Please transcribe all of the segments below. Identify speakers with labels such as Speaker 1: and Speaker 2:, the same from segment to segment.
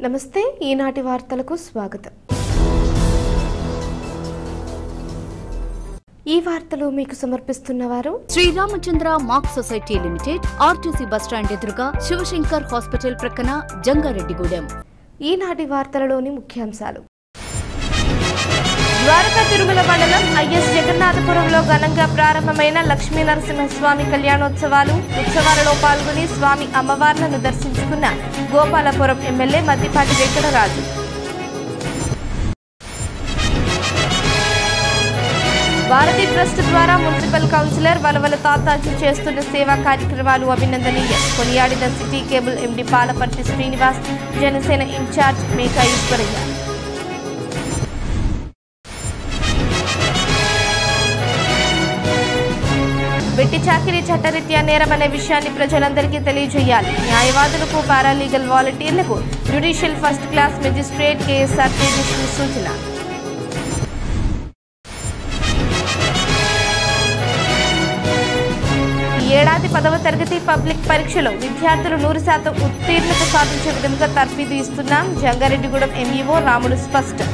Speaker 1: నమస్తే ఈనాటి వార్తలకు స్వాగతం। ఈ వార్తలు మీకు సమర్పిస్తున్నవారు
Speaker 2: Shri Ramachandra mark society limited, RTC bus stand ఎదురుగా, శివశంకర్ హాస్పిటల్ ప్రక్కన, జంగారెడ్డిగూడెం।
Speaker 1: ఈనాటి వార్తలలోని ముఖ్యాంశాలు। ద్వారకా తిరుమల మండలం ఐఎస్ జగన్నాథపురంలో ఘనంగా ప్రారంభమైన లక్ష్మీ నరసింహస్వామి కళ్యాణోత్సవాలు। ఉత్సవాలలో పాల్గొని స్వామి అమ్మవార్లను దర్శించుకున్న గోపాలపురం ఎమ్మెల్యే మద్దిపాటి వెంకటరాజు। భారతీ ట్రస్ట్ ద్వారా మున్సిపల్ కౌన్సిలర్ వలవల తాతాజీ చేస్తున్న సేవా కార్యక్రమాలు అభినందనీయం। కొనియాడిన city cable MD Palaparthi Srinivas, Janasena incharge Meka Eswaraiah. వెట్టి చాకిరీ చట్టరీత్యా నేరమనే విషయాన్ని ప్రజలందరికీ తెలియజేయాలి। న్యాయవాదులకు, పారాలీగల్ వాలంటీర్లకు judicial first class magistrate KSR Tejaswi సూచన। ఈ ఏడాది 10వ తరగతి పబ్లిక్ పరీక్షలో విద్యార్థులు 100% ఉత్తీర్ణత సాధించే విధంగా తర్ఫీదు ఇస్తున్నాం। జంగారెడ్డిగూడెం ఎంఈఓ రాముడు స్పష్టం।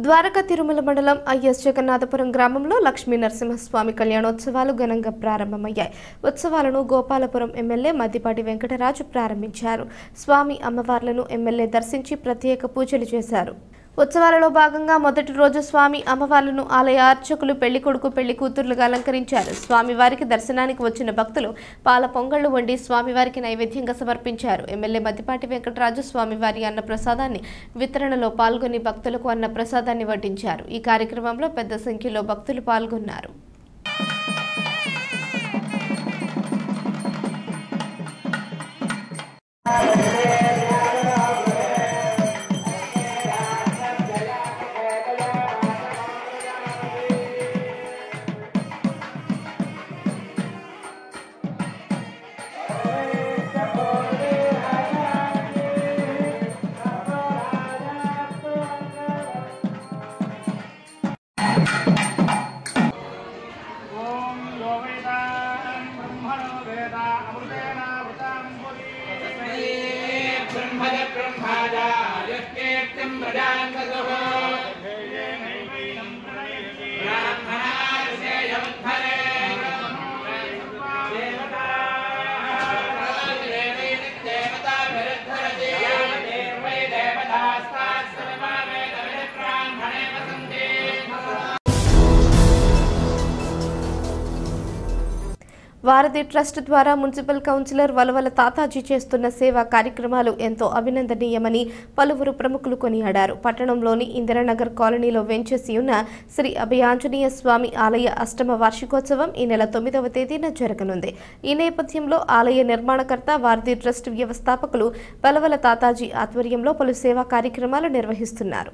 Speaker 1: ద్వారకా తిరుమల మండలం ఐఎస్ జగన్నాథపురం గ్రామంలో లక్ష్మీ నరసింహస్వామి కళ్యాణోత్సవాలు ఘనంగా ప్రారంభమయ్యాయి। ఉత్సవాలను గోపాలపురం ఎమ్మెల్యే మద్దిపాటి వెంకటరాజు ప్రారంభించారు। స్వామి అమ్మవార్లను ఎమ్మెల్యే దర్శించి ప్రత్యేక పూజలు చేశారు। ఉత్సవాలలో భాగంగా మొదటి రోజు స్వామి అమ్మవార్లను ఆలయ అర్చకులు పెళ్లి కొడుకు పెళ్లి కూతుర్లుగా అలంకరించారు। స్వామివారికి దర్శనానికి వచ్చిన భక్తులు పాల పొంగళ్లు వండి స్వామివారికి నైవేద్యంగా సమర్పించారు। ఎమ్మెల్యే మద్దిపాటి వెంకటరాజు స్వామివారి అన్న ప్రసాదాన్ని వితరణలో పాల్గొని భక్తులకు అన్న ప్రసాదాన్ని వడ్డించారు। ఈ కార్యక్రమంలో పెద్ద సంఖ్యలో భక్తులు పాల్గొన్నారు। భారతీ ట్రస్ట్ ద్వారా మున్సిపల్ కౌన్సిలర్ వలవల తాతాజీ చేస్తున్న సేవా కార్యక్రమాలు ఎంతో అభినందనీయమని పలువురు ప్రముఖులు కొనియాడారు। పట్టణంలోని ఇందిరానగర్ కాలనీలో వెంచేసి ఉన్న శ్రీ అభయాంజనేయ స్వామి ఆలయ అష్టమ వార్షికోత్సవం ఈ నెల 9వ తేదీన జరగనుంది। ఈ నేపథ్యంలో ఆలయ నిర్మాణకర్త భారతీ ట్రస్ట్ వ్యవస్థాపకులు వలవల తాతాజీ ఆధ్వర్యంలో పలు సేవా కార్యక్రమాలు నిర్వహిస్తున్నారు।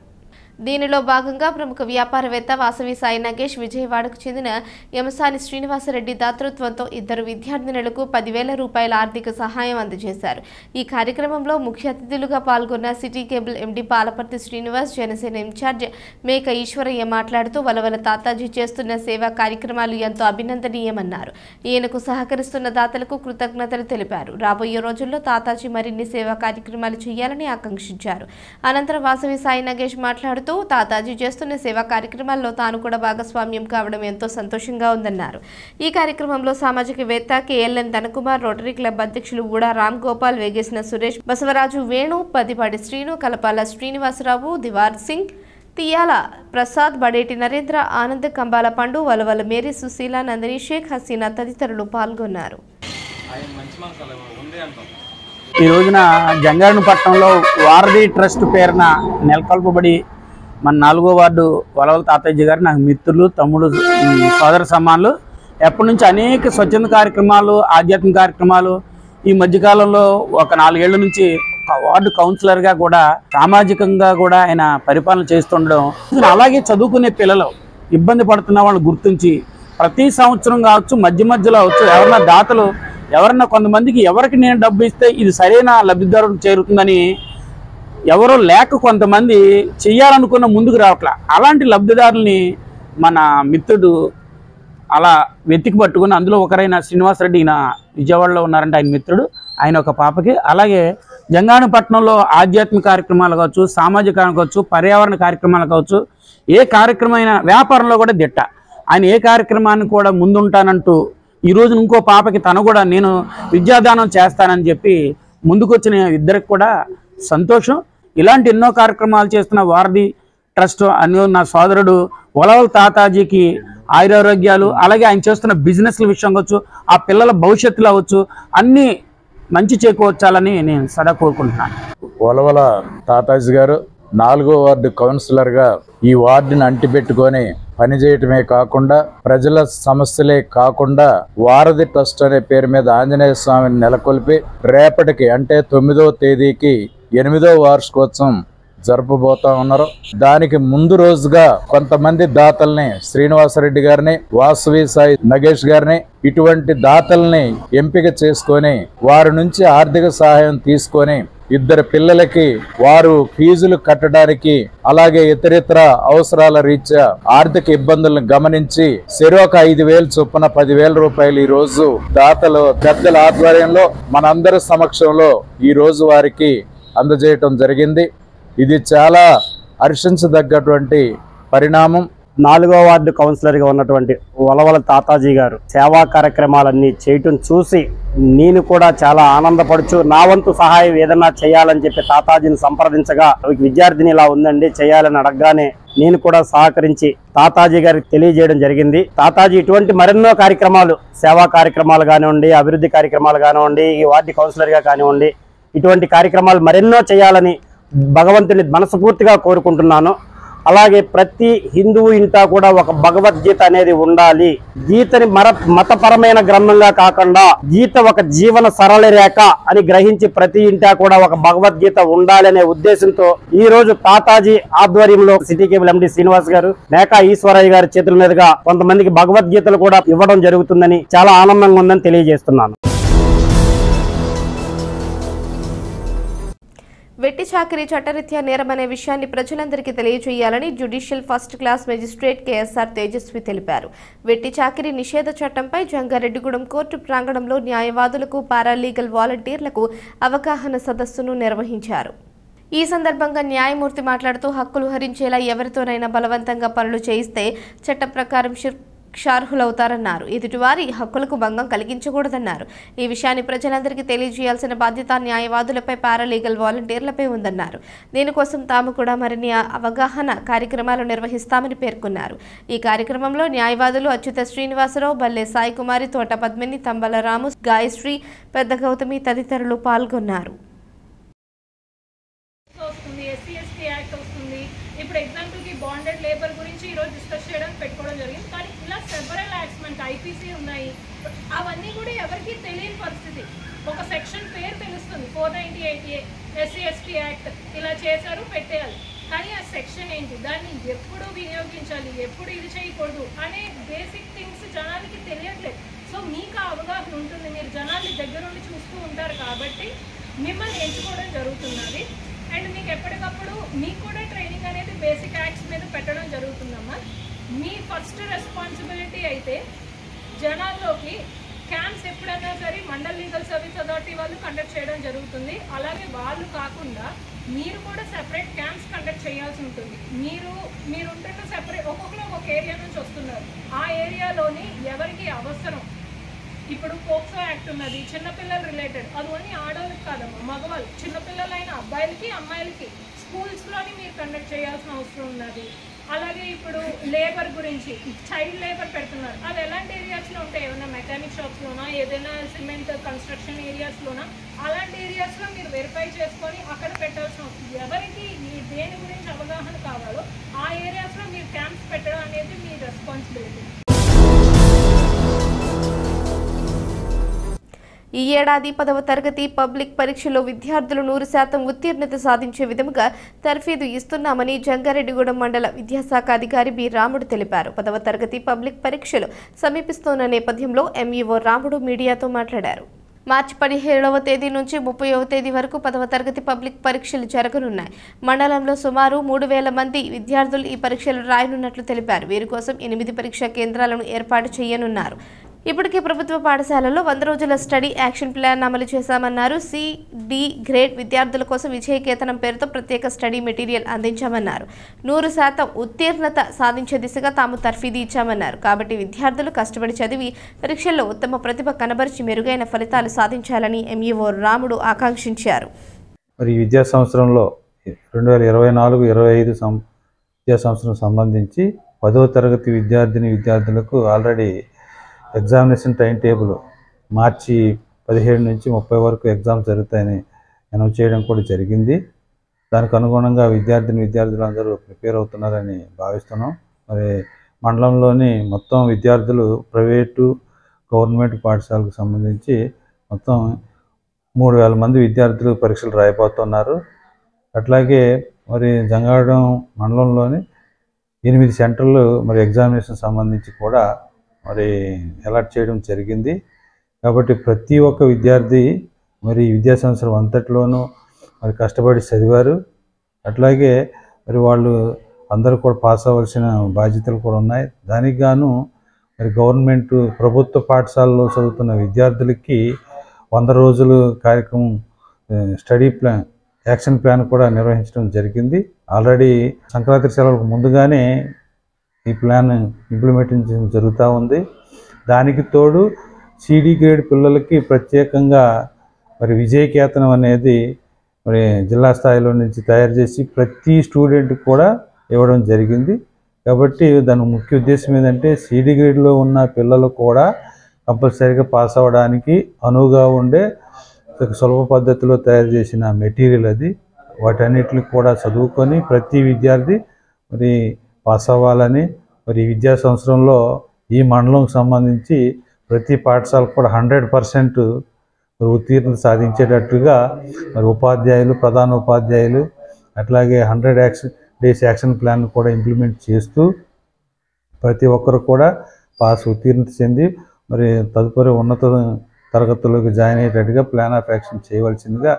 Speaker 1: దీనిలో భాగంగా ప్రముఖ వ్యాపారవేత్త వాసవి సాయి నగేష్, విజయవాడకు చెందిన యమసాని శ్రీనివాసరెడ్డి దాతృత్వంతో ఇద్దరు విద్యార్థినులకు 10,000 రూపాయల ఆర్థిక సహాయం అందజేశారు। ఈ కార్యక్రమంలో ముఖ్య అతిథులుగా పాల్గొన్న city cable MD Palaparthi Srinivas, Janasena incharge Meka Eswaraiah మాట్లాడుతూ వలవల తాతాజీ చేస్తున్న సేవా కార్యక్రమాలు ఎంతో అభినందనీయమన్నారు। ఈయనకు సహకరిస్తున్న దాతలకు కృతజ్ఞతలు తెలిపారు। రాబోయే రోజుల్లో తాతాజీ మరిన్ని సేవా కార్యక్రమాలు చేయాలని ఆకాంక్షించారు। అనంతరం వాసవి సాయి నగేష్ మాట్లాడుతూ తాతాజీ చేస్తున్న సేవా కార్యక్రమాల్లో తాను కూడా భాగస్వామ్యం కావడం ఎంతో సంతోషంగా ఉందన్నారు। ఈ కార్యక్రమంలో సామాజికవేత్త కేఎల్ఎన్ ధనకుమార్, రోటరీ క్లబ్ అధ్యక్షులు కూడా రామ్ గోపాల్, వేగేసిన సురేష్, బసవరాజు వేణు, పదిపాటి శ్రీను, కలపాల శ్రీనివాసరావు, దివార్ సింగ్, తియాల ప్రసాద్, బడేటి నరేంద్ర, ఆనంద్, కంబాల పండు, వలవల మేరీ, సుశీల, నందిని, షేక్ హసీనా తదితరులు పాల్గొన్నారు।
Speaker 3: ఈ రోజున జంగారెడ్డిపట్నంలో వారధి ట్రస్ట్ పేరున నెలకొల్పబడి మన 4వ వార్డు వలవల తాతయ్య గారు నాకు మిత్రులు, తమ్ముడు, సోదర సమానులు। ఎప్పటి నుంచి అనేక స్వచ్ఛంద కార్యక్రమాలు, ఆధ్యాత్మిక కార్యక్రమాలు, ఈ మధ్యకాలంలో ఒక 4 ఏళ్ల నుంచి వార్డు కౌన్సిలర్గా కూడా సామాజికంగా కూడా ఆయన పరిపాలన చేస్తుండడం, అలాగే చదువుకునే పిల్లలు ఇబ్బంది పడుతున్న వాళ్ళు గుర్తించి ప్రతి సంవత్సరం కావచ్చు, మధ్యలో అవచ్చు, ఎవరన్నా దాతలు ఎవరన్నా కొంతమందికి ఎవరికి నేను డబ్బు ఇస్తే ఇది సరైన లబ్ధిదారులకు చేరుతుందని ఎవరో లేక కొంతమంది చేయాలనుకున్న ముందుకు రావట్లా, అలాంటి లబ్ధిదారుల్ని మన మిత్రుడు అలా వెతికి పట్టుకుని అందులో ఒకరైన శ్రీనివాసరెడ్డి, ఈయన విజయవాడలో ఉన్నారంటే ఆయన మిత్రుడు, ఆయన ఒక పాపకి. అలాగే జంగానపట్నంలో ఆధ్యాత్మిక కార్యక్రమాలు కావచ్చు, సామాజిక కావచ్చు, పర్యావరణ కార్యక్రమాలు కావచ్చు, ఏ కార్యక్రమమైన వ్యాపారంలో కూడా దిట్ట. ఆయన ఏ కార్యక్రమాన్ని కూడా ముందుంటానంటూ ఈరోజు ఇంకో పాపకి తను కూడా నేను విద్యాదానం చేస్తానని చెప్పి ముందుకొచ్చిన ఇద్దరికి కూడా సంతోషం. ఇలాంటి ఎన్నో కార్యక్రమాలు చేస్తున్న వారధి ట్రస్ట్ అని నా సోదరుడు వలవల తాతాజీకి ఆయురారోగ్యాలు, అలాగే ఆయన చేస్తున్న బిజినెస్ల విషయం కావచ్చు, ఆ పిల్లల భవిష్యత్తులో అవ్వచ్చు, అన్నీ మంచి చేకూర్చాలని నేను సదా కోరుకుంటున్నాను.
Speaker 4: వలవల తాతాజీ గారు 4వ వార్డు కౌన్సిలర్గా ఈ వార్డుని అంటిపెట్టుకొని పనిచేయటమే కాకుండా ప్రజల సమస్యలే కాకుండా వారధి ట్రస్ట్ అనే పేరు మీద ఆంజనేయ స్వామిని నెలకొల్పి రేపటికి అంటే 9వ తేదీకి 8వ వార్షికోత్సవం జరపబోతా ఉన్నారు. దానికి ముందు రోజుగా కొంతమంది దాతల్ని, శ్రీనివాసరెడ్డి గారిని, వాసవి సాయి నగేష్ గారిని, ఇటువంటి దాతల్ని ఎంపిక చేసుకొని వారి నుంచి ఆర్థిక సహాయం తీసుకొని 2 పిల్లలకి వారు ఫీజులు కట్టడానికి, అలాగే ఇతరితర అవసరాల రీత్యా ఆర్థిక ఇబ్బందులను గమనించి చెరొక 5,000 చొప్పున 10,000 రూపాయలు ఈ రోజు దాతలు పెద్దల ఆధ్వర్యంలో మనందరి సమక్షంలో ఈ రోజు వారికి అందజేయటం జరిగింది. ఇది చాలా హర్షించదగ్గటువంటి పరిణామం.
Speaker 5: 4వ వార్డు కౌన్సిలర్గా ఉన్నటువంటి వలవల తాతాజీ గారు సేవా కార్యక్రమాలన్నీ చేయటం చూసి నేను కూడా చాలా ఆనందపడుచు నా వంతు సహాయం ఏదన్నా చేయాలని చెప్పి తాతాజీని సంప్రదించగా విద్యార్థిని ఇలా ఉందండి చేయాలని అడగగానే నేను కూడా సహకరించి తాతాజీ గారికి తెలియజేయడం జరిగింది. తాతాజీ ఇటువంటి మరెన్నో కార్యక్రమాలు, సేవా కార్యక్రమాలు కానివ్వండి, అభివృద్ధి కార్యక్రమాలు కానివ్వండి, ఈ వార్డు కౌన్సిలర్గా కానివ్వండి, ఇటువంటి కార్యక్రమాలు మరెన్నో చేయాలని భగవంతుని మనస్ఫూర్తిగా కోరుకుంటున్నాను. అలాగే ప్రతి హిందువు ఇంటా కూడా ఒక భగవద్గీత అనేది ఉండాలి. గీతని మతపరమైన గ్రంథంగా కాకుండా గీత ఒక జీవన సరళ రేఖ అని గ్రహించి ప్రతి ఇంటా కూడా ఒక భగవద్గీత ఉండాలి అనే ఉద్దేశంతో ఈ రోజు తాతాజీ ఆధ్వర్యంలో సిటీ కేబుల్ ఎండి శ్రీనివాస్ గారు, మేకా ఈశ్వరయ్య గారి చేతుల మీదుగా కొంతమందికి భగవద్గీతలు కూడా ఇవ్వడం జరుగుతుందని చాలా ఆనందంగా ఉందని తెలియజేస్తున్నాను.
Speaker 1: వెట్టి చాకిరీ చట్టరీత్యా నేరమనే విషయాన్ని ప్రజలందరికీ తెలియజేయాలని judicial first class magistrate KSR Tejaswi తెలిపారు. వెట్టి చాకిరీ నిషేధ చట్టంపై జంగారెడ్డిగూడెం కోర్టు ప్రాంగణంలో న్యాయవాదులకు, పారాలీగల్ వాలంటీర్లకు అవగాహన సదస్సును నిర్వహించారు. ఈ సందర్భంగా న్యాయమూర్తి మాట్లాడుతూ హక్కులు హరించేలా ఎవరితోనైనా బలవంతంగా పనులు చేయిస్తే చట్ట ప్రకారం క్షార్హులవుతారన్నారు. ఎదుటివారి హక్కులకు భంగం కలిగించకూడదన్నారు. ఈ విషయాన్ని ప్రజలందరికీ తెలియజేయాల్సిన బాధ్యత న్యాయవాదులపై, పారాలీగల్ వాలంటీర్లపై ఉందన్నారు. దీనికోసం తాము కూడా మరిన్ని అవగాహన కార్యక్రమాలు నిర్వహిస్తామని పేర్కొన్నారు. ఈ కార్యక్రమంలో న్యాయవాదులు అచ్యుత శ్రీనివాసరావు, బల్లె సాయి కుమారి, తోట పద్మిని, తంబల రాము, గాయశ్రీ, పెద్ద గౌతమి తదితరులు పాల్గొన్నారు.
Speaker 6: ఇప్పుడు ఎగ్జాంపుల్కి బాండెడ్ లేబర్ గురించి ఈరోజు డిస్కస్ చేయడం పెట్టుకోవడం జరిగింది. కానీ ఇలా సెవరల్ యాక్ట్స్ మనకి ఐపీసీ ఉన్నాయి, అవన్నీ కూడా ఎవరికి తెలియని పరిస్థితి. ఒక సెక్షన్ పేరు తెలుస్తుంది, 498A SC/ST యాక్ట్, ఇలా చేశారు పెట్టేయాలి. కానీ ఆ సెక్షన్ ఏంటి, దాన్ని ఎప్పుడు వినియోగించాలి, ఎప్పుడు ఇది చేయకూడదు అనే బేసిక్ థింగ్స్ జనాలకి తెలియట్లేదు. సో మీకు అవగాహన ఉంటుంది, మీరు జనాల్ని దగ్గరుండి చూస్తూ ఉంటారు కాబట్టి మిమ్మల్ని ఎంచుకోవడం జరుగుతున్నది. అండ్ మీకు ఎప్పటికప్పుడు మీకు కూడా ట్రైనింగ్ అనేది బేసిక్ యాక్ట్స్ మీద పెట్టడం జరుగుతుందమ్మా. మీ ఫస్ట్ రెస్పాన్సిబిలిటీ అయితే జనాల్లోకి క్యాంప్స్ ఎప్పుడైనా సరే మండల్ లీగల్ సర్వీస్ అథారిటీ వాళ్ళు కండక్ట్ చేయడం జరుగుతుంది. అలాగే వాళ్ళు కాకుండా మీరు కూడా సెపరేట్ క్యాంప్స్ కండక్ట్ చేయాల్సి ఉంటుంది. మీరు ఉంటున్న సెపరేట్ ఒక్కొక్కరు ఒక ఏరియా నుంచి వస్తున్నారు, ఆ ఏరియాలోని ఎవరికి అవసరం. ఇప్పుడు పోక్సో యాక్ట్ ఉన్నది, చిన్నపిల్లలు రిలేటెడ్, అది ఓన్లీ ఆడవాళ్ళకి కాదమ్మా, మగవాళ్ళు, చిన్నపిల్లలైన అబ్బాయిలకి అమ్మాయిలకి స్కూల్స్లోని మీరు కండక్ట్ చేయాల్సిన అవసరం ఉన్నది. అలాగే ఇప్పుడు లేబర్ గురించి, చైల్డ్ లేబర్ పెడుతున్నారు, అది ఎలాంటి ఏరియాస్లో ఉంటాయి, ఏమైనా మెకానిక్ షాప్స్లోనా, ఏదైనా సిమెంట్ కన్స్ట్రక్షన్ ఏరియాస్లోనా, అలాంటి ఏరియాస్లో మీరు వెరిఫై చేసుకొని అక్కడ పెట్టాల్సిన అవసరం. ఎవరికి దేని గురించి అవగాహన కావాలో ఆ ఏరియాస్లో మీరు క్యాంప్స్ పెట్టడం అనేది మీ రెస్పాన్సిబిలిటీ.
Speaker 1: ఈ ఏడాది 10వ తరగతి పబ్లిక్ పరీక్షలో విద్యార్థులు 100% ఉత్తీర్ణత సాధించే విధంగా తర్ఫీదు ఇస్తున్నామని జంగారెడ్డిగూడెం మండల విద్యాశాఖ అధికారి బి రాముడు తెలిపారు. 10వ తరగతి పబ్లిక్ పరీక్షలు సమీపిస్తున్న నేపథ్యంలో ఎంఈఓ రాముడు మీడియాతో మాట్లాడారు. మార్చి 17వ తేదీ నుంచి 30వ తేదీ వరకు 10వ తరగతి పబ్లిక్ పరీక్షలు జరగనున్నాయి. మండలంలో సుమారు 3000 మంది విద్యార్థులు ఈ పరీక్షలు రాయనున్నట్లు తెలిపారు. వీరి కోసం 8 పరీక్షా కేంద్రాలను ఏర్పాటు చేయనున్నారు. ఇప్పటికే ప్రభుత్వ పాఠశాలల్లో 100 రోజుల స్టడీ యాక్షన్ ప్లాన్ అమలు చేశామన్నారు. సి-డి గ్రేడ్ విద్యార్థుల కోసం విజయకేతనం పేరుతో ప్రత్యేక స్టడీ మెటీరియల్ అందించామన్నారు. 100% ఉత్తీర్ణత సాధించే దిశగా తాము తర్ఫీదు ఇచ్చామన్నారు. కాబట్టి విద్యార్థులు కష్టపడి చదివి పరీక్షల్లో ఉత్తమ ప్రతిభ కనబరిచి మెరుగైన ఫలితాలు సాధించాలని ఎంఈఓ రాముడు ఆకాంక్షించారు.
Speaker 7: మరి ఈ విద్యా సంవత్సరంలో 2024-25 విద్యా సంవత్సరం సంబంధించి 10వ తరగతి విద్యార్థులకు ఆల్రెడీ ఎగ్జామినేషన్ టైం టేబుల్ మార్చి 17 నుంచి 30 వరకు ఎగ్జామ్స్ జరుగుతాయని అనౌన్స్ చేయడం కూడా జరిగింది. దానికి అనుగుణంగా విద్యార్థులందరూ ప్రిపేర్ అవుతున్నారని భావిస్తున్నాం. మరి మండలంలోని మొత్తం విద్యార్థులు ప్రైవేటు గవర్నమెంట్ పాఠశాలకు సంబంధించి మొత్తం 3000 మంది విద్యార్థులు పరీక్షలు రాయబోతున్నారు. అట్లాగే మరి జంగారం మండలంలోని 8 సెంటర్లు మరి ఎగ్జామినేషన్ సంబంధించి కూడా మరి అలాట్ చేయడం జరిగింది. కాబట్టి ప్రతి ఒక్క విద్యార్థి మరి విద్యా సంవత్సరం అంతట్లోనూ మరి కష్టపడి చదివారు. అట్లాగే మరి వాళ్ళు అందరూ కూడా పాస్ అవ్వాల్సిన బాధ్యతలు కూడా ఉన్నాయి. దానికి గాను మరి గవర్నమెంట్ ప్రభుత్వ పాఠశాలలో చదువుతున్న విద్యార్థులకి 100 రోజులు కార్యక్రమం స్టడీ ప్లాన్ యాక్షన్ ప్లాన్ కూడా నిర్వహించడం జరిగింది. ఆల్రెడీ సంక్రాంతి సెలవులకు ముందుగానే ఈ ప్లాన్ ఇంప్లిమెంటేషన్ జరుగుతూ ఉంది. దానికి తోడు సిడి గ్రేడ్ పిల్లలకి ప్రత్యేకంగా మరి విజయకేతనం అనేది మరి జిల్లా స్థాయిలో నుంచి తయారు చేసి ప్రతి స్టూడెంట్కి కూడా ఇవ్వడం జరిగింది. కాబట్టి దాని ముఖ్య ఉద్దేశం ఏంటంటే సిడి గ్రేడ్లో ఉన్న పిల్లలు కూడా కంపల్సరీగా పాస్ అవ్వడానికి అనువుగా ఉండే సులభ పద్ధతిలో తయారు చేసిన మెటీరియల్ అది. వాటన్నిటిని కూడా చదువుకొని ప్రతి విద్యార్థి మరి పాస్ అవ్వాలని మరి విద్యా సంవత్సరంలో ఈ మండలంకి సంబంధించి ప్రతి పాఠశాలకు కూడా 100% ఉత్తీర్ణత సాధించేటట్టుగా మరి ఉపాధ్యాయులు, ప్రధాన ఉపాధ్యాయులు అట్లాగే 100 డేస్ యాక్షన్ ప్లాన్ కూడా ఇంప్లిమెంట్ చేస్తూ ప్రతి ఒక్కరు కూడా ఉత్తీర్ణత చెంది మరి తదుపరి ఉన్నత తరగతుల్లోకి జాయిన్ అయ్యేటట్టుగా ప్లాన్ ఆఫ్ యాక్షన్ చేయవలసిందిగా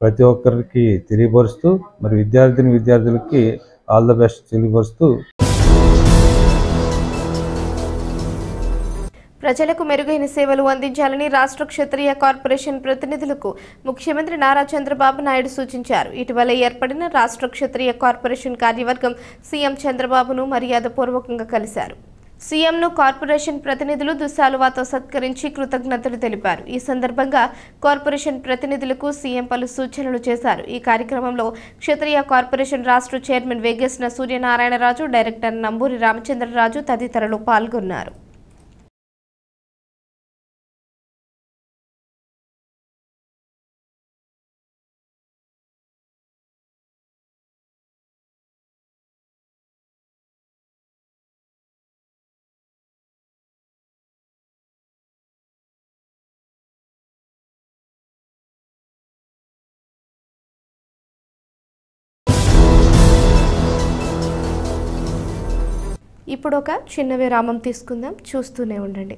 Speaker 7: ప్రతి ఒక్కరికి తెలియపరుస్తూ మరి విద్యార్థులకి ఆల్ ద బెస్ట్ తెలియపరుస్తూ
Speaker 1: ప్రజలకు మెరుగైన సేవలు అందించాలని రాష్ట్ర క్షత్రియ కార్పొరేషన్ ప్రతినిధులకు ముఖ్యమంత్రి నారా చంద్రబాబు నాయుడు సూచించారు. ఇటీవల ఏర్పడిన రాష్ట్ర క్షత్రియ కార్పొరేషన్ కార్యవర్గం సీఎం చంద్రబాబును మర్యాదపూర్వకంగా కలిశారు. సీఎంను కార్పొరేషన్ ప్రతినిధులు దుస్సాలువాతో సత్కరించి కృతజ్ఞతలు తెలిపారు. ఈ సందర్భంగా కార్పొరేషన్ ప్రతినిధులకు సీఎం పలు సూచనలు చేశారు. ఈ కార్యక్రమంలో క్షత్రియ కార్పొరేషన్ రాష్ట్ర చైర్మన్ వేగేశ్న సూర్యనారాయణరాజు, డైరెక్టర్ నంబూరి రామచంద్రరాజు తదితరులు పాల్గొన్నారు. ఇప్పుడు ఒక చిన్న విరామం తీసుకుందాం, చూస్తూనే ఉండండి.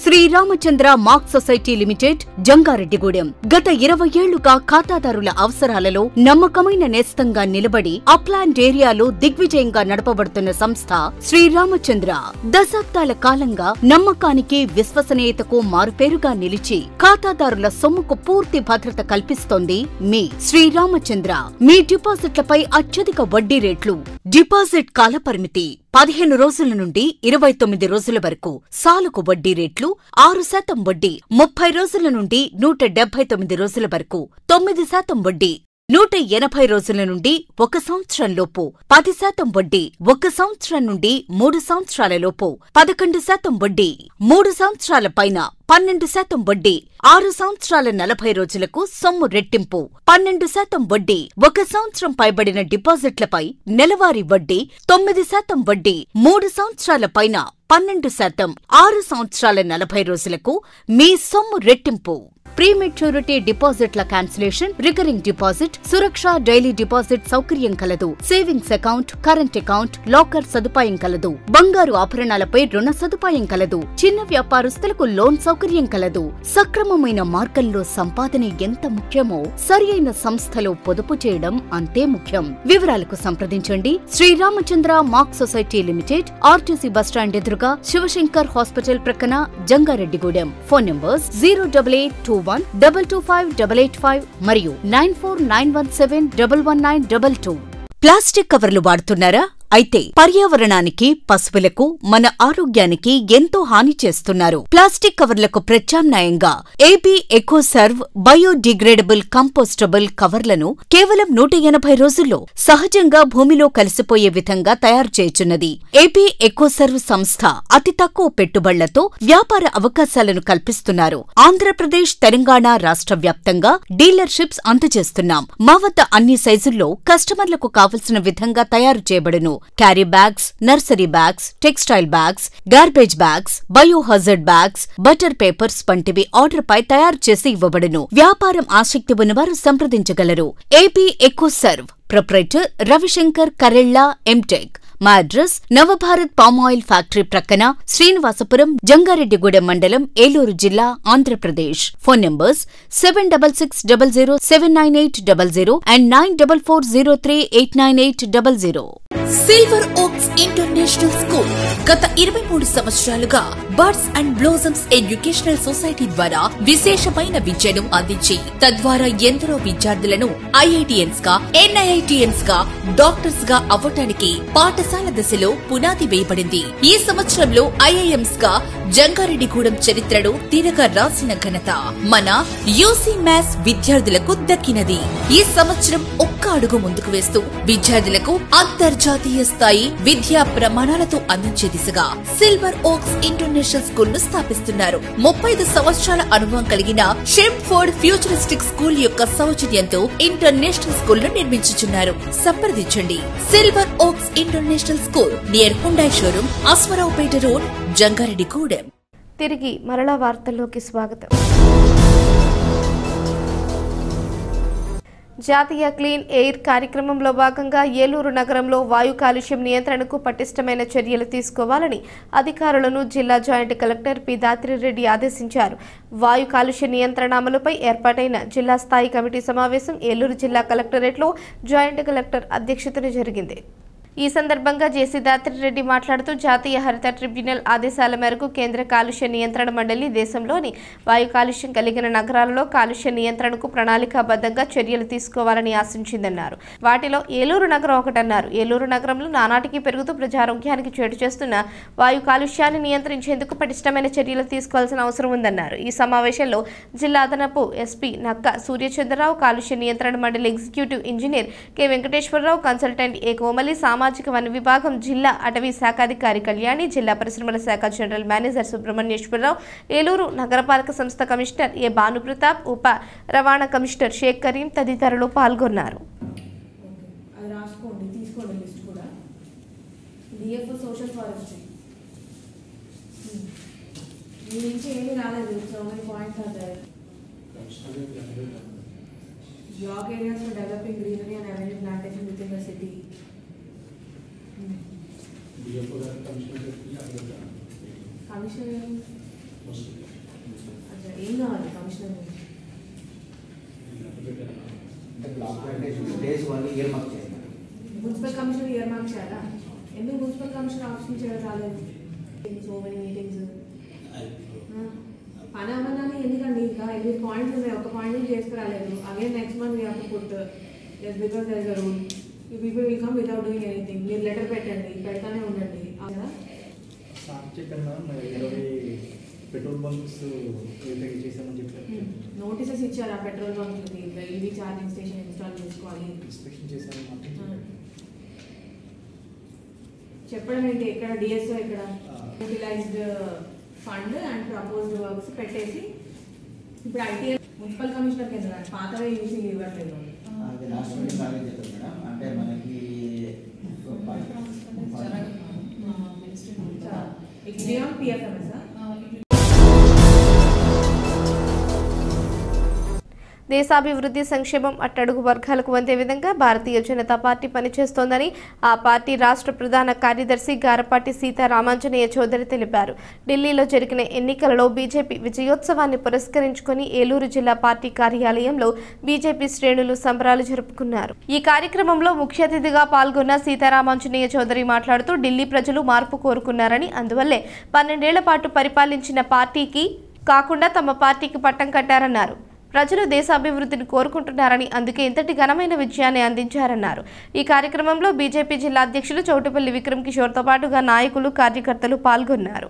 Speaker 2: శ్రీరామచంద్ర మాక్ సొసైటీ లిమిటెడ్, జంగారెడ్డిగూడెం. గత 20 ఏళ్లుగా ఖాతాదారుల అవసరాలలో నమ్మకమైన నేస్తంగా నిలబడి అప్లాండ్ ఏరియాలో దిగ్విజయంగా నడపబడుతున్న సంస్థ శ్రీరామచంద్ర. దశాబ్దాల కాలంగా నమ్మకానికి, విశ్వసనీయతకు మారుపేరుగా నిలిచి ఖాతాదారుల సొమ్ముకు పూర్తి భద్రత కల్పిస్తోంది మీ శ్రీరామచంద్ర. మీ డిపాజిట్లపై అత్యధిక వడ్డీ రేట్లు, డిపాజిట్ కాలపరిమితి 15 రోజుల నుండి 29 రోజుల వరకు, సాలుకు వడ్డీ రేట్లు 6% వడ్డీ 30 రోజుల నుండి 179 రోజుల వరకు, 9% వడ్డీ 180 రోజుల నుండి 1 సంవత్సరం లోపు, 10% వడ్డీ 1 సంవత్సరం నుండి 3 సంవత్సరాల లోపు, 11% వడ్డీ 3 సంవత్సరాల పైన, 12% వడ్డీ 6 సంవత్సరాల 40 రోజులకు సొమ్ము రెట్టింపు, 12% వడ్డీ 1 సంవత్సరం పైబడిన డిపాజిట్లపై నెలవారీ వడ్డీ, 9% వడ్డీ 3 సంవత్సరాల పైన, 12% 6 సంవత్సరాల 40 రోజులకు మీ సొమ్ము రెట్టింపు. ప్రీమెచ్యూరిటీ డిపాజిట్ల క్యాన్సిలేషన్, రికరింగ్ డిపాజిట్, సురక్ష డైలీ డిపాజిట్ సౌకర్యం కలదు. Savings account, current account, locker సదుపాయం కలదు. బంగారు ఆభరణాలపై రుణ సదుపాయం కలదు. చిన్న వ్యాపారస్తులకు లోన్ సౌకర్యం కలదు. సక్రమమైన మార్గంలో సంపాదన ఎంత ముఖ్యమో సరియైన సంస్థలో పొదుపు చేయడం అంతే ముఖ్యం. వివరాలకు సంప్రదించండి. Sriramachandra mark society limited, RTC bus stand ఎదురుగా, శివశంకర్ హాస్పిటల్ ప్రక్కన, జంగారెడ్డిగూడెం. ఫోన్ నంబర్స్ 08821225885 మరియు 9491711922. ప్లాస్టిక్ కవర్లు వాడుతున్నారా? అయితే పర్యావరణానికి, పశువులకు, మన ఆరోగ్యానికి ఎంతో హాని చేస్తున్నారు. ప్లాస్టిక్ కవర్లకు ప్రత్యామ్నాయంగా ఏపీ ఎకోసర్వ్ బయోడిగ్రేడబుల్ కంపోస్టబుల్ కవర్లను కేవలం 180 రోజుల్లో సహజంగా భూమిలో కలిసిపోయే విధంగా తయారు చేయుచున్నది. ఏపీ ఎకోసర్వ్ సంస్థ అతి తక్కువ పెట్టుబడులతో వ్యాపార అవకాశాలను కల్పిస్తున్నారు. ఆంధ్రప్రదేశ్, తెలంగాణ రాష్ట్ర వ్యాప్తంగా డీలర్షిప్స్ అందజేస్తున్నాం. మా వద్ద అన్ని సైజుల్లో కస్టమర్లకు కావలసిన విధంగా తయారు చేయబడును. Carry bags, nursery bags, textile bags, garbage bags, biohazard bags, butter papers వంటివి ఆర్డర్ పై తయారు చేసి ఇవ్వబడును. వ్యాపారం ఆసక్తి ఉన్నవారు సంప్రదించగలరు. AP Ecoserve proprietor Ravishankar Karella MTech. మా అడ్రస్ నవభారత్ పామాయిల్ ఫ్యాక్టరీ ప్రక్కన, శ్రీనివాసపురం, జంగారెడ్డిగూడెం మండలం, ఏలూరు జిల్లా, Andhra Pradesh. Phone numbers 7660079800 and 9440389800.
Speaker 8: Silver oaks international school గత 23 సంవత్సరాలుగా birds and blossoms educational society ద్వారా విశేషమైన విద్యను అందించి తద్వారా ఎందరో విద్యార్థులను ఐఐటిఎన్స్ గా, ఎన్ఐఐటిఎన్స్ గా, డాక్టర్స్ గా అవ్వటానికి పాఠశాల దశలో పునాది వేయబడింది. ఈ సంవత్సరంలో ఐఐఎంస్ గా జంగారెడ్డిగూడెం చరిత్రను తిరగ రాసిన ఘనత మన యూసీ మ్యాథ్స్ విద్యార్థులకు దక్కినది. ఈ సంవత్సరం ఒక్క అడుగు ముందుకు వేస్తూ విద్యార్థులకు అంతర్జాతీయ స్థాయి విద్యా ప్రమాణాలతో అందించే దిశగా సిల్వర్ ఓక్స్ ఇంటర్నేషనల్ స్కూల్ ను స్థాపిస్తున్నారు. 35 సంవత్సరాల అనుభవం కలిగిన షెంఫోర్డ్ ఫ్యూచరిస్టిక్ స్కూల్ యొక్క సౌజన్యంతో ఇంటర్నేషనల్ స్కూల్ ను నిర్మించుచున్నారు. సంప్రదించండి. Silver oaks international school near Hyundai showroom, Aswaraopeta road, Jangareddygudem.
Speaker 1: తిరిగి మరలా వార్తల్లోకి స్వాగతం. జాతీయ క్లీన్ ఎయిర్ కార్యక్రమంలో భాగంగా ఏలూరు నగరంలో వాయు కాలుష్యం నియంత్రణకు పటిష్టమైన చర్యలు తీసుకోవాలని అధికారులను జిల్లా జాయింట్ కలెక్టర్ పి దాత్రిరెడ్డి ఆదేశించారు. వాయు కాలుష్య నియంత్రణ అమలుపై ఏర్పాటైన జిల్లా స్థాయి కమిటీ సమావేశం ఏలూరు జిల్లా కలెక్టరేట్లో జాయింట్ కలెక్టర్ అధ్యక్షతన జరిగింది. ఈ సందర్భంగా జేసీ దాత్రిరెడ్డి మాట్లాడుతూ జాతీయ హరిత ట్రిబ్యునల్ ఆదేశాల మేరకు కేంద్ర కాలుష్య నియంత్రణ మండలి దేశంలోని వాయు కాలుష్యం కలిగిన నగరాలలో కాలుష్య నియంత్రణకు ప్రణాళికాబద్ధంగా చర్యలు తీసుకోవాలని ఆశించిందన్నారు. వాటిలో ఏలూరు నగరం ఒకటన్నారు. ఏలూరు నగరంలో నానాటికి పెరుగుతూ ప్రజారోగ్యానికి చేటు చేస్తున్న వాయు కాలుష్యాన్ని నియంత్రించేందుకు పటిష్టమైన చర్యలు తీసుకోవాల్సిన అవసరం ఉందన్నారు. ఈ సమావేశంలో జిల్లా అదనపు ఎస్పీ నక్క సూర్యచంద్రరావు, కాలుష్య నియంత్రణ మండలి executive engineer K Venkateswararao, consultant A Komali, సామాజిక వన విభాగం జిల్లా అటవీ శాఖాధికారి కళ్యాణి, జిల్లా పరిశ్రమల శాఖ జనరల్ మేనేజర్ సుబ్రహ్మణ్యేశ్వరరావు, ఏలూరు నగరపాలక సంస్థ కమిషనర్ ఏ భానుప్రతాప్, ఉప రవాణా కమిషనర్ షేక్ కరీం తదితరులు పాల్గొన్నారు.
Speaker 9: Jog areas for developing greenery and avenue plantation within the city. Commissioner. अच्छा, ఏం కావాలి కమిషనర్ నుంచి? మున్సిపల్ కమిషనర్ ఇయర్ మార్క్ చేయాలా? ఎందుకు మున్సిపల్ కమిషనర్ ఆప్షన్ చేయడం రాలేదు? సో మెనీ మీటింగ్స్ పని అవ్వగానే ఎందుకండి ఇంకా 8 పాయింట్స్ ఉన్నాయి, ఒక పాయింట్ నుంచి చేసుకురాలేదు. Again next month we have to put just because there is a rule you people will come without doing anything. మీరు లెటర్ పెట్టండి, పెడతానే ఉండండి.
Speaker 10: పెట్రోల్ బంక్స్ చేసామని చెప్పారు.
Speaker 9: నోటీసెస్ ఇచ్చారు ఆ పెట్రోల్ బంక్లకి, ఈవీ ఛార్జింగ్ స్టేషన్ ఇన్స్టాల్ చేసుకోవాలి.
Speaker 10: ఇన్స్పెక్షన్ చేశారు.
Speaker 9: చెప్పడం ఏంటి, ఇక్కడ డిఎస్ఓ ఇక్కడ utilised fund and proposed works పెట్టేసి ఇప్పుడు ఐటీఐ మున్సిపల్ కమిషనర్ కింద పాతవే యూసీ ఇవ్వట్లేదు.
Speaker 1: దేశాభివృద్ధి సంక్షేమం అట్టడుగు వర్గాలకు అందే విధంగా భారతీయ జనతా పార్టీ పనిచేస్తోందని ఆ పార్టీ రాష్ట్ర ప్రధాన కార్యదర్శి గారపాటి సీతారామాంజనేయ చౌదరి తెలిపారు. ఢిల్లీలో జరిగిన ఎన్నికలలో బీజేపీ విజయోత్సవాన్ని పురస్కరించుకొని ఏలూరు జిల్లా పార్టీ కార్యాలయంలో బీజేపీ శ్రేణులు సంబరాలు జరుపుకున్నారు. ఈ కార్యక్రమంలో ముఖ్య అతిథిగా పాల్గొన్న సీతారామాంజనేయ చౌదరి మాట్లాడుతూ ఢిల్లీ ప్రజలు మార్పు కోరుకున్నారని, అందువల్లే 12 ఏళ్ల పాటు పరిపాలించిన పార్టీకి కాకుండా తమ పార్టీకి పట్టం కట్టారన్నారు. ప్రజలు దేశాభివృద్ధిని కోరుకుంటున్నారని, అందుకే ఇంతటి ఘనమైన విజయాన్ని అందించారన్నారు. ఈ కార్యక్రమంలో బీజేపీ జిల్లా అధ్యక్షులు చౌటుపల్లి విక్రమ్ కిషోర్తో పాటుగా నాయకులు, కార్యకర్తలు పాల్గొన్నారు.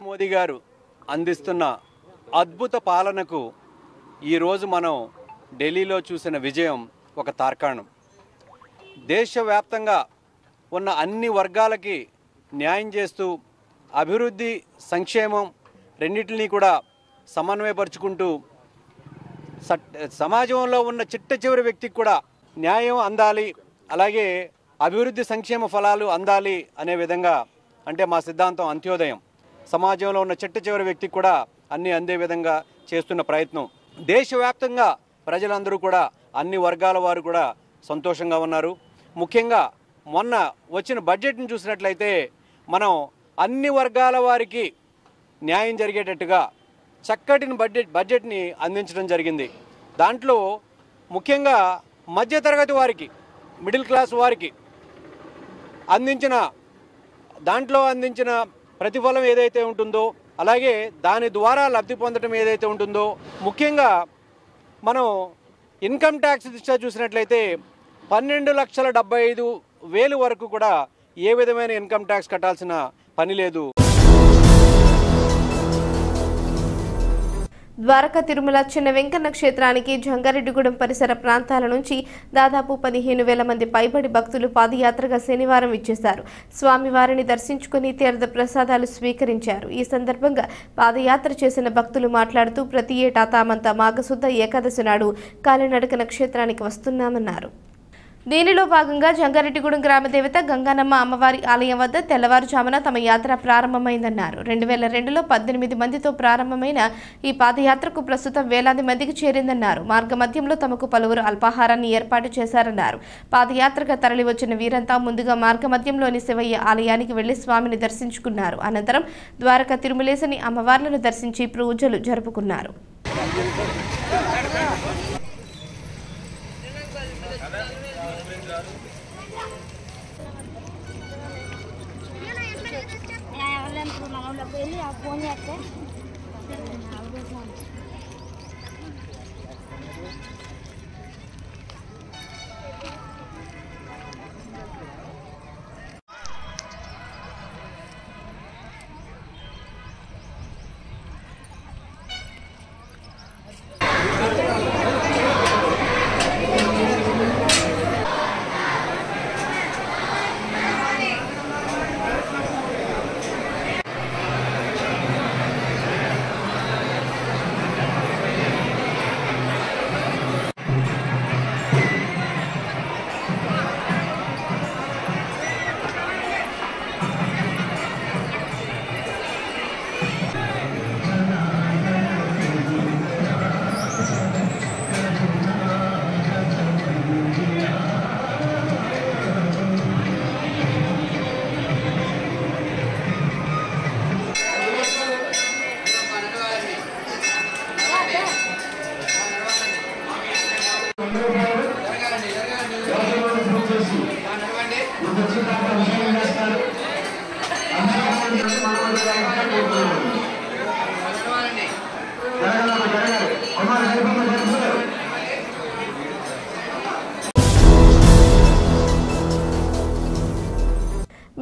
Speaker 11: మోదీ గారు అందిస్తున్న అద్భుత పాలనకు ఈరోజు మనం ఢిల్లీలో చూసిన విజయం ఒక తార్కాణం. దేశవ్యాప్తంగా ఉన్న అన్ని వర్గాలకి న్యాయం చేస్తూ అభివృద్ధి, సంక్షేమం రెండింటినీ కూడా సమన్వయపరుచుకుంటూ సమాజంలో ఉన్న చిట్ట చివరి వ్యక్తికి కూడా న్యాయం అందాలి, అలాగే అభివృద్ధి సంక్షేమ ఫలాలు అందాలి అనే విధంగా, అంటే మా సిద్ధాంతం అంత్యోదయం. సమాజంలో ఉన్న చిట్ట చివరి వ్యక్తికి కూడా అన్నీ అందే విధంగా చేస్తున్న ప్రయత్నం. దేశవ్యాప్తంగా ప్రజలందరూ కూడా, అన్ని వర్గాల వారు కూడా సంతోషంగా ఉన్నారు. ముఖ్యంగా మొన్న వచ్చిన బడ్జెట్ని చూసినట్లయితే మనం అన్ని వర్గాల వారికి న్యాయం జరిగేటట్టుగా చక్కటి బడ్జెట్ని అందించడం జరిగింది. దాంట్లో ముఖ్యంగా మధ్యతరగతి వారికి, మిడిల్ క్లాస్ వారికి అందించిన ప్రతిఫలం ఏదైతే ఉంటుందో, అలాగే దాని ద్వారా లబ్ధి పొందడం ఏదైతే ఉంటుందో, ముఖ్యంగా మనం ఇన్కమ్ ట్యాక్స్ దృష్ట్యా చూసినట్లయితే 12,75,000 వరకు కూడా ఏ విధమైన ఇన్కమ్ ట్యాక్స్ కట్టాల్సిన పని లేదు.
Speaker 1: ద్వారకా తిరుమల చిన్న వెంకన్న క్షేత్రానికి జంగారెడ్డిగూడెం పరిసర ప్రాంతాల నుంచి దాదాపు 15,000 మంది పైబడి భక్తులు పాదయాత్రగా శనివారం ఇచ్చేశారు. స్వామివారిని దర్శించుకుని తీర్థ ప్రసాదాలు స్వీకరించారు. ఈ సందర్భంగా పాదయాత్ర చేసిన భక్తులు మాట్లాడుతూ ప్రతి ఏటా తామంతా మాఘశుద్ధ ఏకాదశి నాడు కాలినడకన క్షేత్రానికి వస్తున్నామన్నారు. దీనిలో భాగంగా జంగారెడ్డిగూడెం గ్రామదేవత గంగానమ్మ అమ్మవారి ఆలయం వద్ద తెల్లవారుజామున తమ యాత్ర ప్రారంభమైందన్నారు. 2002లో 18 మందితో ప్రారంభమైన ఈ పాదయాత్రకు ప్రస్తుతం వేలాది మందికి చేరిందన్నారు. మార్గమధ్యంలో తమకు పలువురు అల్పాహారాన్ని ఏర్పాటు చేశారన్నారు. పాదయాత్రగా తరలివచ్చిన వీరంతా ముందుగా మార్గమధ్యంలోని శివయ్య ఆలయానికి వెళ్లి స్వామిని దర్శించుకున్నారు. అనంతరం ద్వారకా తిరుమలేశని అమ్మవార్లను దర్శించి పూజలు జరుపుకున్నారు.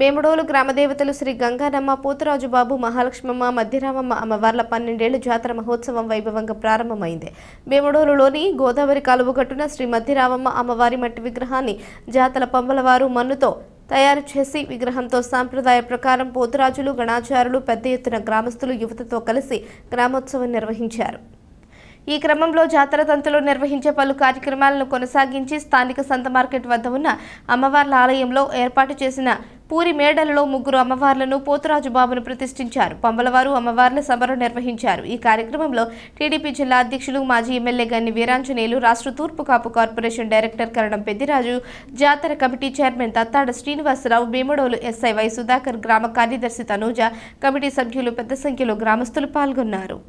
Speaker 1: మేముడోలు గ్రామదేవతలు శ్రీ గంగానమ్మ, పోతురాజు బాబు, మహాలక్ష్మమ్మ, మధ్యరామమ్మ అమ్మవార్ల 12 ఏళ్ల జాతర మహోత్సవం వైభవంగా ప్రారంభమైంది. మేముడోలులోని గోదావరి కాలువగట్టున శ్రీ మధ్యరామమ్మ అమ్మవారి మట్టి విగ్రహాన్ని జాతల పంబలవారు మన్నుతో తయారు చేసి విగ్రహంతో సాంప్రదాయ ప్రకారం పోతురాజులు, గణాచారులు, పెద్ద ఎత్తున గ్రామస్తులు యువతతో కలిసి గ్రామోత్సవం నిర్వహించారు. ఈ క్రమంలో జాతర తంతులో నిర్వహించే పలు కార్యక్రమాలను కొనసాగించి స్థానిక సంత మార్కెట్ వద్ద ఉన్న అమ్మవార్ల ఆలయంలో ఏర్పాటు చేసిన పూరి మేడలలో 3 అమ్మవార్లను పోతురాజు బాబును ప్రతిష్ఠించారు. పంబలవారు అమ్మవార్ల సభను నిర్వహించారు. ఈ కార్యక్రమంలో టీడీపీ జిల్లా అధ్యక్షులు, మాజీ ఎమ్మెల్యే గన్ని వీరాంజనేయులు, రాష్ట్ర తూర్పు కాపు కార్పొరేషన్ డైరెక్టర్ కరణం పెద్దిరాజు, జాతర committee chairman Tattada Srinivasarao, Bhimadole SI Y Sudhakar, గ్రామ కార్యదర్శి తనూజ, కమిటీ సభ్యులు పెద్ద సంఖ్యలో గ్రామస్తులు పాల్గొన్నారు.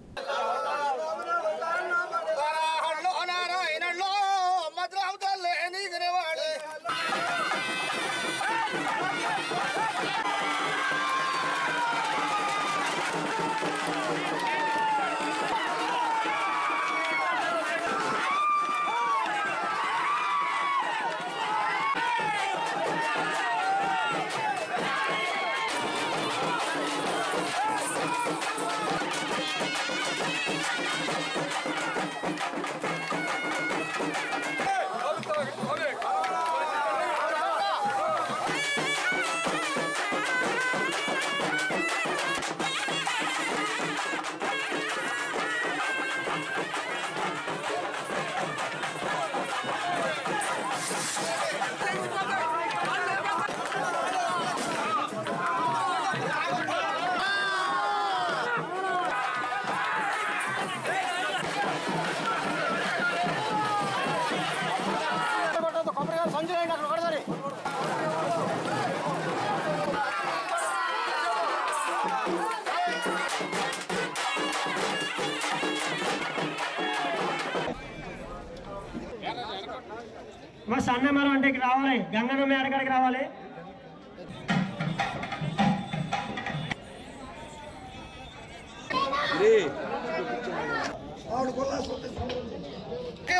Speaker 12: మా సన్నమరం అంటే రావాలి, గంగనమ్మ ఎడగడికి రావాలి.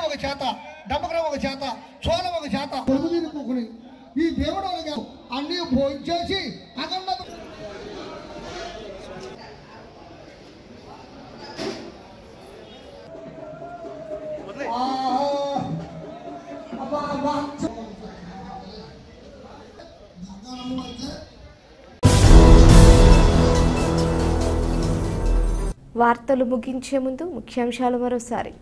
Speaker 13: ఒక చేత డబ్బగ్రం ఒక చేత చోళం ఒక చేత పొరుగుని ఈ దేవుడు అన్ని భోజనం చేసి అఖండ
Speaker 1: వార్తలు ముగించే ముందు ముఖ్యాంశాలు మరోసారి.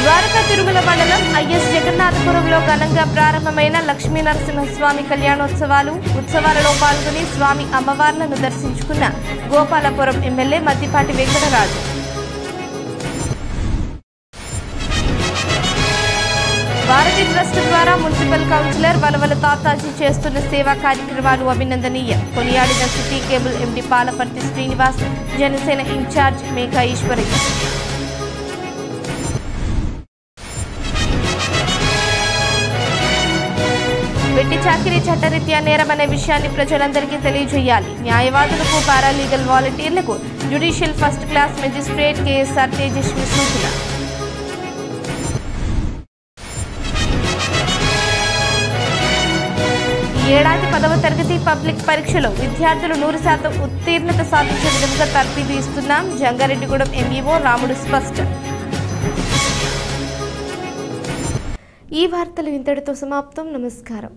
Speaker 1: ద్వారకా తిరుమల మండలం ఐఎస్ జగన్నాథపురంలో ఘనంగా ప్రారంభమైన లక్ష్మీ నరసింహస్వామి కళ్యాణోత్సవాలు. ఉత్సవాలలో పాల్గొని స్వామి అమ్మవార్లను దర్శించుకున్న గోపాలపురం ఎమ్మెల్యే మద్దిపాటి వెంకటరాజు. భారతీ ట్రస్ట్ ద్వారా మున్సిపల్ కౌన్సిలర్ వలవల తాతాజీ చేస్తున్న సేవా కార్యక్రమాలు అభినందనీయం. కొనియాడిన city cable MD Palaparthi Srinivas, Janasena in charge Megha Eswaraiah. వెట్టి చాకిరీ చట్టరీత్యా నేరమనే విషయాన్ని ప్రజలందరికీ తెలియజేయాలి. న్యాయవాదులకు, పారాలీగల్ వాలంటీర్లకు judicial first class magistrate KSR Tejaswi సూచన. ఏడాది 10వ తరగతి పబ్లిక్ పరీక్షలో విద్యార్థులు 100% ఉత్తీర్ణత సాధించే విధంగా తర్ఫీదు ఇస్తున్నాం. జంగారెడ్డిగూడెం ఎంఈఓ రాముడు స్పష్టం. ఈ వార్తలు ఇంతటితో సమాప్తం. నమస్కారం.